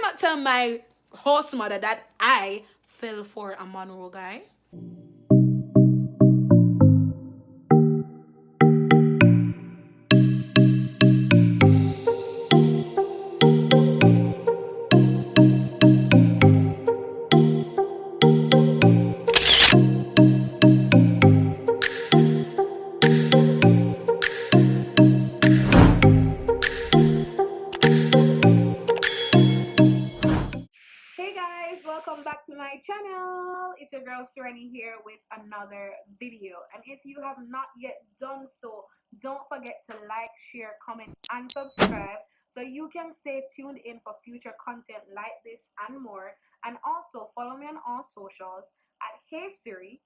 cannot tell my host mother that I fell for a Monroe guy. Hey guys, welcome back to my channel. It's your girl Sereni here with another video. And if you have not yet done so, don't forget to like, share, comment, and subscribe so you can stay tuned in for future content like this and more. And also follow me on all socials at Hey Siri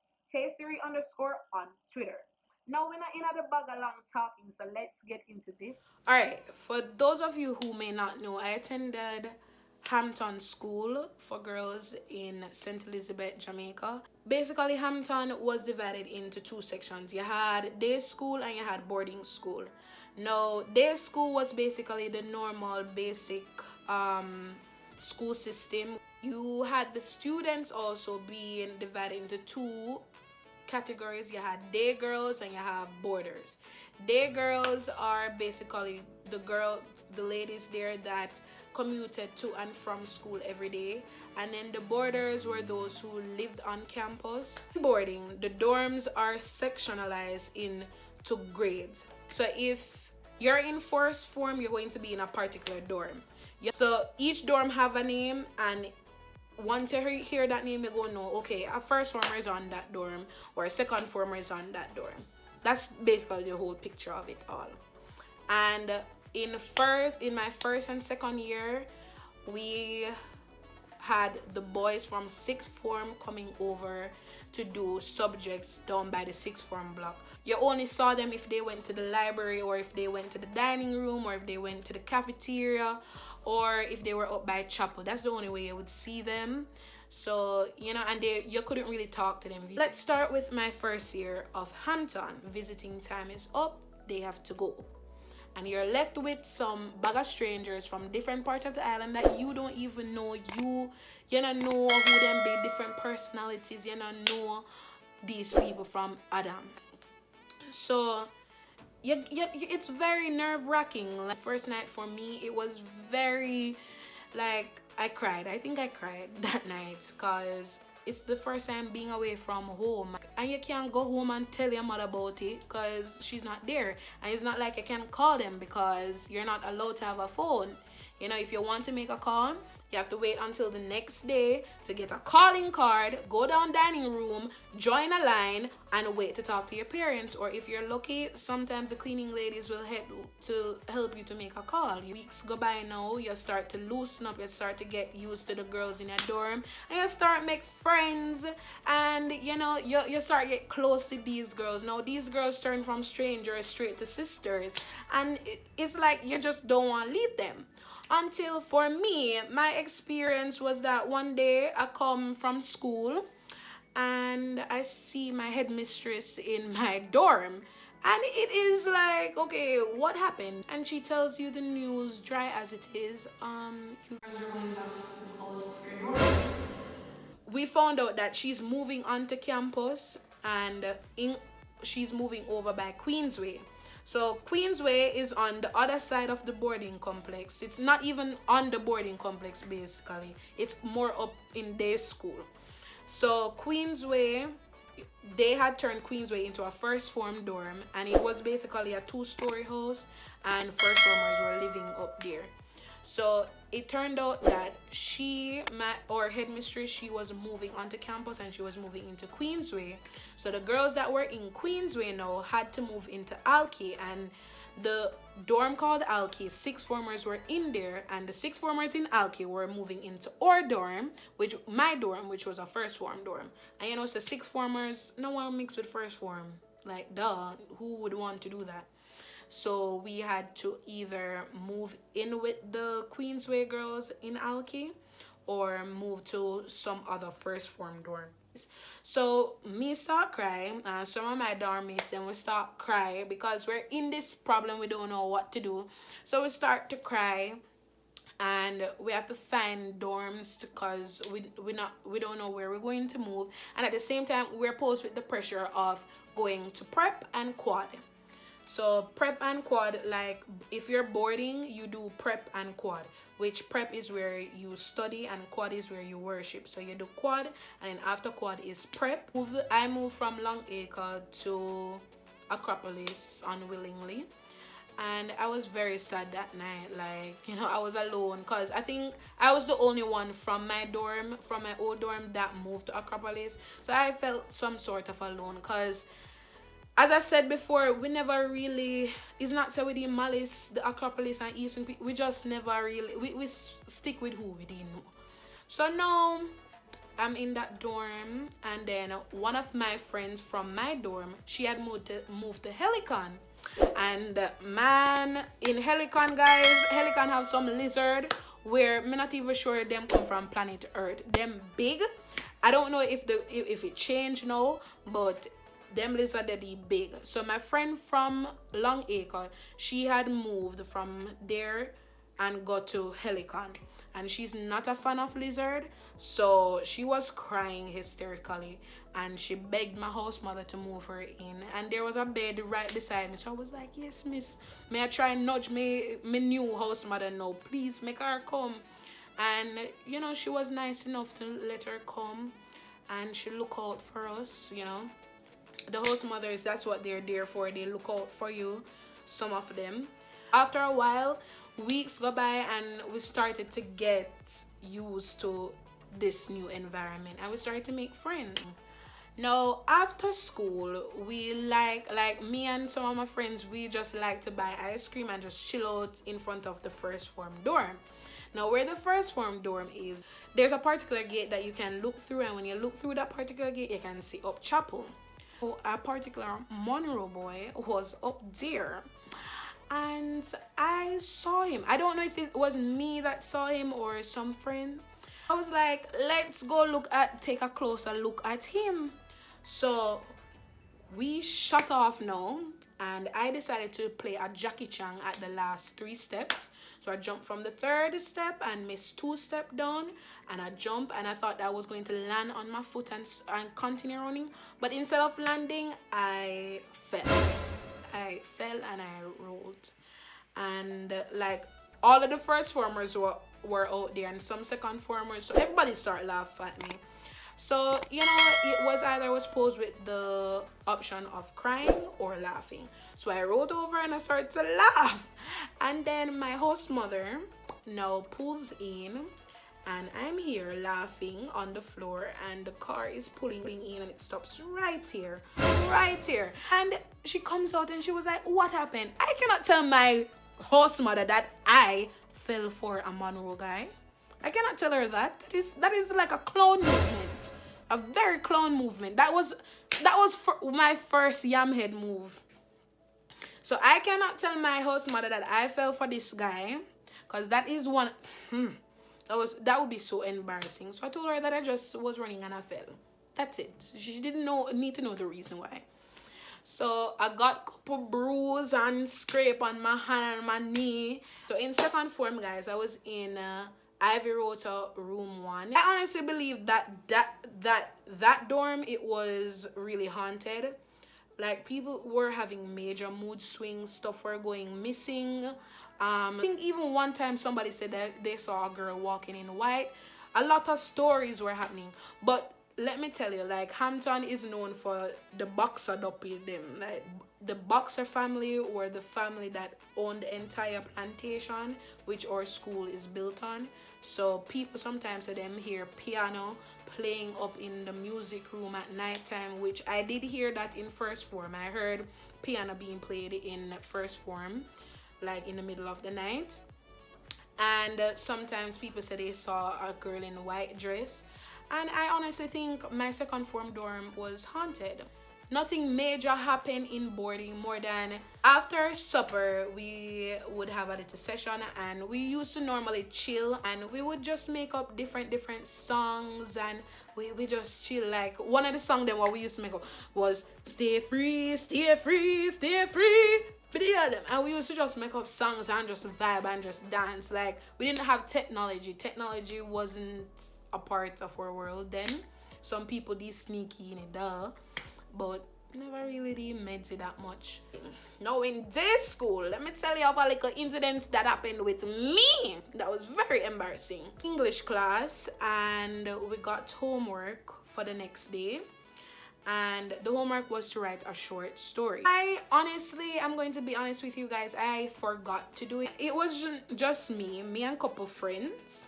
underscore on Twitter. Now we're not in the bag along talking, so let's get into this. All right, for those of you who may not know, I attended Hampton School for Girls in St. Elizabeth, Jamaica. Basically, Hampton was divided into two sections. You had day school and you had boarding school. Now, day school was basically the normal, basic school system. You had the students also being divided into two categories. You had day girls and you have boarders. Day girls are basically the ladies there that commuted to and from school every day, and then the boarders were those who lived on campus. Boarding, the dorms are sectionalized into grades. So if you're in first form, you're going to be in a particular dorm. So each dorm have a name, and once you hear that name, you go know, okay, a first former is on that dorm or a second former is on that dorm. That's basically the whole picture of it all. And in my first and second year, we had the boys from sixth form coming over to do subjects down by the sixth form block. You only saw them if they went to the library, or if they went to the dining room, or if they went to the cafeteria, or if they were up by chapel. That's the only way you would see them. So, and you couldn't really talk to them. Let's start with my first year of Hampton. Visiting time is up, they have to go. And you're left with some bag of strangers from different parts of the island that you don't even know. You don't know who them be, different personalities. You don't know these people from Adam. So it's very nerve-wracking. Like, first night for me, it was very, like, I cried. I think I cried that night because it's the first time being away from home, and you can't go home and tell your mother about it because she's not there. And it's not like you can call them because you're not allowed to have a phone. If you want to make a call, you have to wait until the next day to get a calling card, go down dining room, join a line, and wait to talk to your parents. Or if you're lucky, sometimes the cleaning ladies will help you to make a call. Weeks go by now, you start to loosen up, you start to get used to the girls in your dorm, and you start make friends, and you start get close to these girls. Now these girls turn from strangers straight to sisters, and it's like you just don't want to leave them. Until for me, my experience was that one day I come from school and I see my headmistress in my dorm. And it is like, okay, what happened? And she tells you the news dry as it is. You guys are going to have to move out of your dorm. We found out that she's moving onto campus, and she's moving over by Queensway. So Queensway is on the other side of the boarding complex. It's not even on the boarding complex, basically. It's more up in day school. So Queensway, they had turned Queensway into a first form dorm, and it was basically a 2-story house, and first formers were living up there. So it turned out that our headmistress, she was moving onto campus and she was moving into Queensway. So the girls that were in Queensway now had to move into Alki, and the dorm called Alki, 6 formers were in there, and the 6 formers in Alki were moving into our dorm, my dorm, which was a first form dorm. And so 6 formers, no one mixed with first form. Like, duh, who would want to do that? So we had to either move in with the Queensway girls in Alki or move to some other first form dorm. So me start crying, and some of my dorm mates then we start crying because we're in this problem, we don't know what to do. So we start to cry, and we have to find dorms because we don't know where we're going to move, and at the same time we're posed with the pressure of going to prep and quad. So prep and quad, like if you're boarding, you do prep and quad, which prep is where you study and quad is where you worship. So you do quad, and then after quad is prep. I moved from Long Acre to Acropolis unwillingly, and I was very sad that night. Like, you know, I was alone because I think I was the only one from my dorm, from my old dorm, that moved to Acropolis. So I felt some sort of alone because, as I said before, we never really, it's not so with the Malice, the Acropolis and Eastern, we just never really, we stick with who we didn't know. So now I'm in that dorm, and then one of my friends from my dorm, she had moved to Helicon. And man, in Helicon, guys, Helicon have some lizard where I'm not even sure them come from planet Earth. Them big. I don't know if it changed now, but them lizard they big. So my friend from Long Acre, she had moved from there and got to Helicon, and she's not a fan of lizard, so she was crying hysterically, and she begged my house mother to move her in, and there was a bed right beside me. So I was like, yes miss, may I try and nudge me new house mother, no please make her come. And you know, she was nice enough to let her come, and she look out for us. You know, the host mothers, that's what they're there for. They look out for you, some of them. After a while, weeks go by, and we started to get used to this new environment, and we started to make friends. Now after school, we like me and some of my friends, we just like to buy ice cream and just chill out in front of the first form dorm. Now where the first form dorm is, there's a particular gate that you can look through, and when you look through that particular gate, you can see up chapel. A particular Monroe boy was up there, and I saw him. I don't know if it was me that saw him or some friend. I was like, let's go take a closer look at him. So we shut off now, and I decided to play a Jackie Chan at the last 3 steps. So I jumped from the 3rd step and missed 2 steps down, and I jumped, and I thought I was going to land on my foot and continue running, but instead of landing, I fell and I rolled. And like all of the first formers were out there, and some second formers, so everybody started laughing at me. So, you know, it was either I was posed with the option of crying or laughing. So I rolled over and I started to laugh. And then my host mother now pulls in, and I'm here laughing on the floor, and the car is pulling in, and it stops right here. And she comes out and she was like, what happened? I cannot tell my host mother that I fell for a Monroe guy. I cannot tell her that. That is like a clown movement. A very clown movement. That was for my first yamhead move. So I cannot tell my host mother that I fell for this guy, because that is one that would be so embarrassing. So I told her that I just was running and I fell. That's it. She didn't need to know the reason why. So I got a couple bruise and scrape on my hand and my knee. So in second form, guys, I was in Ivy Rota room 1. I honestly believe that dorm, it was really haunted. Like, people were having major mood swings, stuff were going missing. I think even one time somebody said that they saw a girl walking in white. A lot of stories were happening. But let me tell you, like, Hampton is known for the Boxer duppy them. Like, the Boxer family were the family that owned the entire plantation, which our school is built on. So people sometimes see them hear piano playing up in the music room at nighttime, which I did hear that in first form. I heard piano being played in first form, like in the middle of the night. And sometimes people say they saw a girl in a white dress. And I honestly think my second form dorm was haunted. Nothing major happened in boarding more than after supper we would have a little session, and we used to normally chill, and we would just make up different songs, and we just chill. Like, one of the songs that what we used to make up was stay free, stay free, stay free. video them, and we used to just make up songs and just vibe and just dance. Like, we didn't have technology wasn't a part of our world then. Some people did sneaky in it, but never really did meds it that much. Now in this school, let me tell you of a little incident that happened with me that was very embarrassing. English class, and we got homework for the next day, and the homework was to write a short story. I'm going to be honest with you guys, I forgot to do it. It was just me and a couple friends.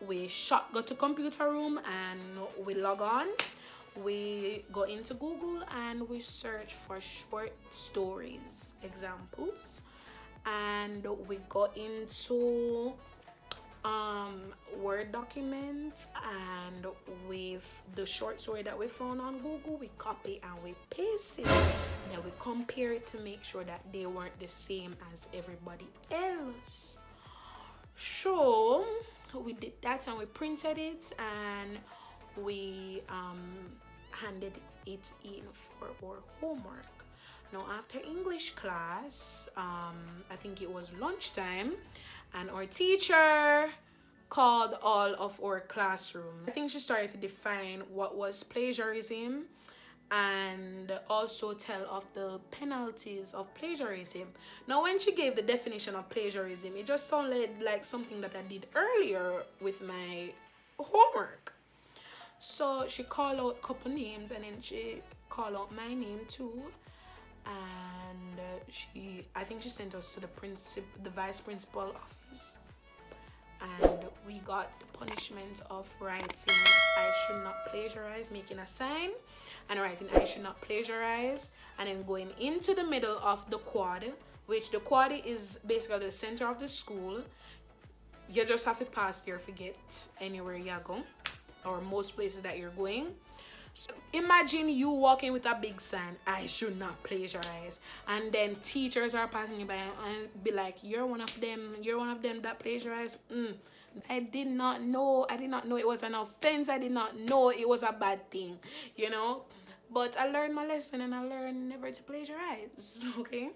We got to computer room and we log on. We go into Google and we search for short stories examples, and we go into Word documents, and with the short story that we found on Google, we copy and we paste it, and then we compare it to make sure that they weren't the same as everybody else. So we did that, and we printed it, and we handed it in for our homework. Now after English class, I think it was lunchtime, and our teacher called all of our classroom. I think she started to define what was plagiarism and also tell of the penalties of plagiarism. Now when she gave the definition of plagiarism, it just sounded like something that I did earlier with my homework. So she called out a couple names, and then she called out my name too, and I think she sent us to the vice principal office, and we got the punishment of writing "I should not plagiarize," making a sign, and writing "I should not plagiarize," and then going into the middle of the quad, which the quad is basically the center of the school. You just have to pass there to get anywhere you go, or most places that you're going. So imagine you walking with a big sign, "I should not plagiarize," and then teachers are passing you by and be like, you're one of them that plagiarized. I did not know it was an offense. I did not know it was a bad thing, but I learned my lesson, and I learned never to plagiarize. Okay.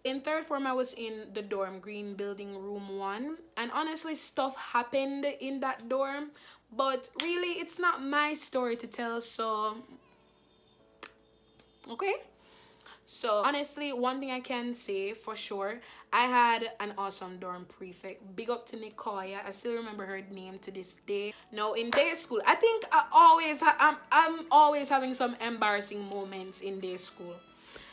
In third form, I was in the dorm, Green Building Room 1, and honestly stuff happened in that dorm, but really it's not my story to tell. So okay, so honestly, one thing I can say for sure, I had an awesome dorm prefect. Big up to Nicoya. I still remember her name to this day. Now in day school, I think I'm always having some embarrassing moments in day school.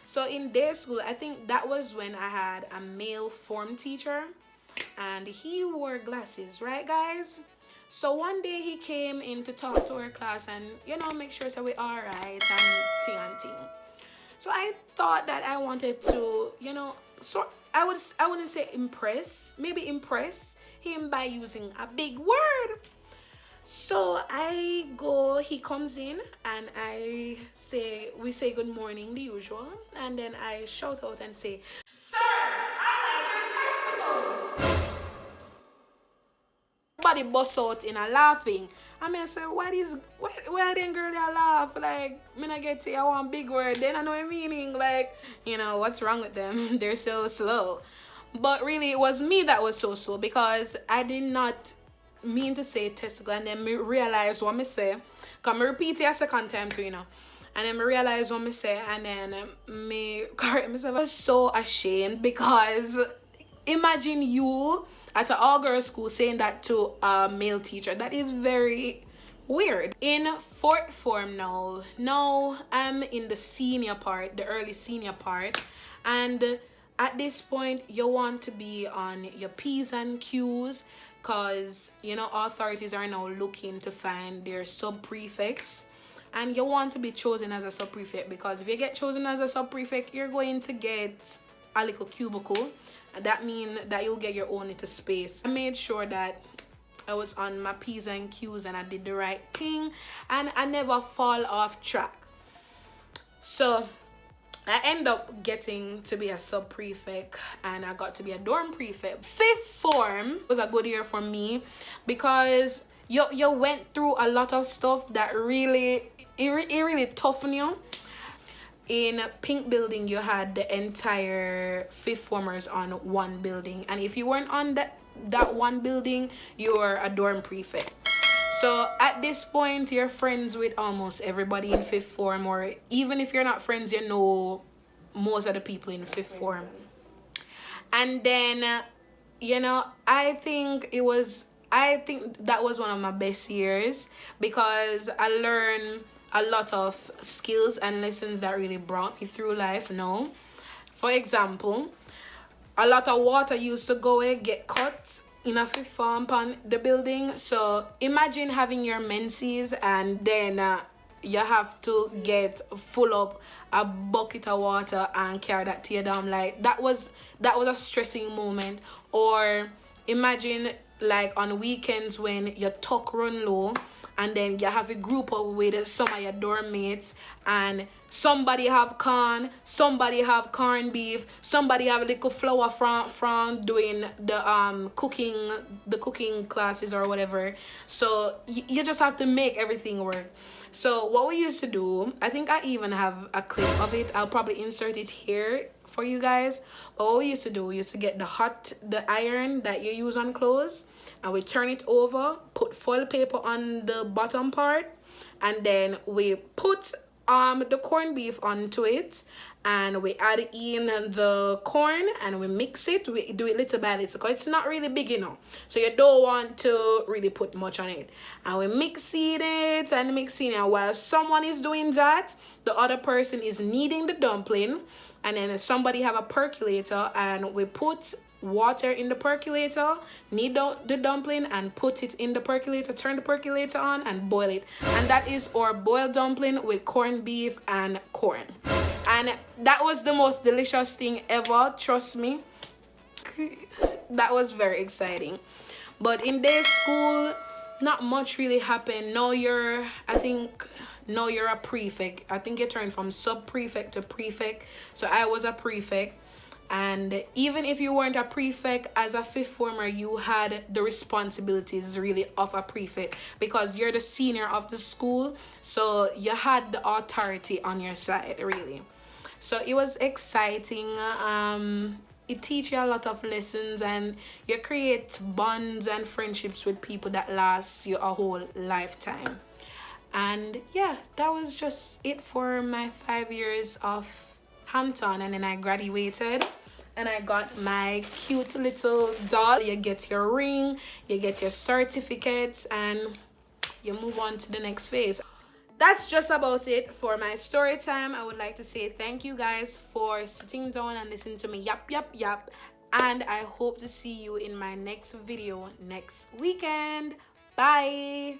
So in day school, I think that was when I had a male form teacher, and he wore glasses, right guys? So one day he came in to talk to our class and make sure that we're all right and ting. So I thought that I wanted to so I wouldn't say impress him by using a big word. So he comes in, and we say good morning, the usual, and then I shout out and say, "Sir, I like your testicles." Everybody busts out in a laughing. I mean, I say, why then girl you laugh? Like, me not get to you one big word, then I know what meaning. Like, what's wrong with them? They're so slow. But really, it was me that was so slow, because I did not mean to say testicle, and then me realize what me say, because me repeat it a second time too, and then me realize what me say, and then me correct myself. I was so ashamed, because imagine you at an all-girls school saying that to a male teacher. That is very weird. In fourth form now I'm in the early senior part, and at this point you want to be on your P's and Q's, because authorities are now looking to find their sub-prefects, and you want to be chosen as a sub-prefect, because if you get chosen as a sub-prefect, you're going to get a little cubicle, and that means that you'll get your own little space. I made sure that I was on my P's and Q's, and I did the right thing, and I never fall off track. So I end up getting to be a sub-prefect, and I got to be a dorm prefect. Fifth form was a good year for me, because you went through a lot of stuff that really toughened you. in Pink Building, you had the entire fifth formers on one building, and if you weren't on that one building, you were a dorm prefect. So at this point, you're friends with almost everybody in fifth form, or even if you're not friends, you know most of the people in fifth form. And then, I think that was one of my best years, because I learned a lot of skills and lessons that really brought me through life. No, for example, a lot of water used to go and get cut in a fifth form on the building. So imagine having your menses, and then you have to get full up a bucket of water and carry that to your dorm. Like that was a stressing moment. Or imagine like on weekends when your tuck run low, and then you have a group up with some of your dorm mates, and somebody have corn, somebody have corned beef, somebody have a little flour from doing the cooking classes or whatever. So you just have to make everything work. So what we used to do, I think I even have a clip of it, I'll probably insert it here for you guys. But what we used to do, we used to get the iron that you use on clothes, and we turn it over, put foil paper on the bottom part, and then we put the corned beef onto it, and we add in the corn, and we mix it. We do it little by little because it's not really big enough, so you don't want to really put much on it. And we mixing it, and while someone is doing that, the other person is kneading the dumpling, and then somebody have a percolator, and we put water in the percolator, knead the dumpling and put it in the percolator, turn the percolator on and boil it. And that is our boiled dumpling with corned beef and corn. And that was the most delicious thing ever, trust me. That was very exciting. But in day school, not much really happened. Now you're a prefect. I think you turned from sub-prefect to prefect. So I was a prefect. And even if you weren't a prefect, as a fifth former, you had the responsibilities really of a prefect, because you're the senior of the school, so you had the authority on your side, really. So it was exciting. It teaches you a lot of lessons, and you create bonds and friendships with people that last you a whole lifetime. And yeah, that was just it for my 5 years of Hampton. And then I graduated, and I got my cute little doll. You get your ring, you get your certificates, and you move on to the next phase. That's just about it for my story time. I would like to say thank you guys for sitting down and listening to me yap, and I hope to see you in my next video next weekend. Bye.